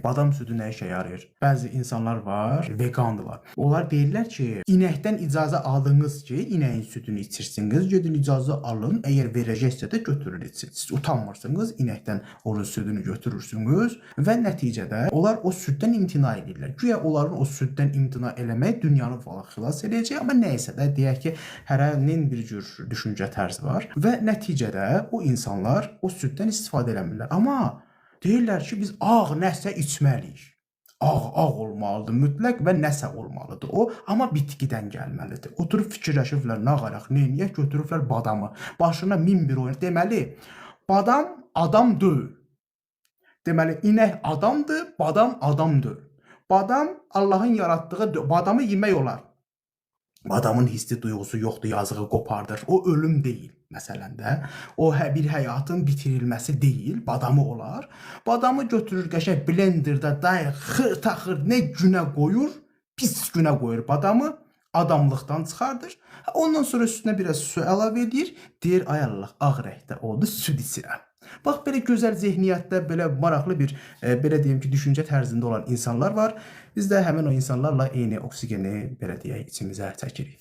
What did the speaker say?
badam südü nə işə yarayır? Bəzi insanlar var, vegandırlar. Onlar deyirlər ki, inəkdən icazə aldınız ki, inəyin südünü içirsiniz, gedin icazə alın, əgər verəcəksə də götürün için. Siz utanmırsınız, inəkdən onun südünü götürürsünüz və nəticədə onlar o süddən imtina edirlər. Güya onların o süddən imtina eləmək dünyanı falan xilas edəcək, amma nəysə də deyək ki, hərənin bir cür düşüncə tərzi var və nəticədə o insanlar o süddən istifadə eləmirlər. Amma deyirlər ki, biz ağ nəsə içməliyik. Ağ olmalıdır mütləq və nəsə olmalıdır o, amma bitkidən gəlməlidir. Oturub fikirləşirlər, nə ağaraq, neyniyə götürüblər badamı. Başına min bir oyun. Deməli, badam adam deyil. Deməli, inək adamdır, badam adam deyil. Badam Allahın yaratdığı, badamı yemək olar. Badamın hissi duyğusu yoxdur, yazığı qopardır. O ölüm deyil. Məsələn də, o bir həyatın bitirilməsi deyil, badamı olar. Badamı götürür, qəşəng blenderda dayır, xır-taxır, nə günə qoyur, pis günə qoyur badamı, adamlıqdan çıxardır. Ondan sonra üstünə biraz su əlavə edir, deyir, ay Allah, ağ rəngdə oldu, süd içirəm. Bax, belə gözəl zehniyyətdə, belə maraqlı bir, belə deyim ki, düşüncə tərzində olan insanlar var. Biz də həmin o insanlarla eyni oksigeni, belə deyək, içimizə çəkirik.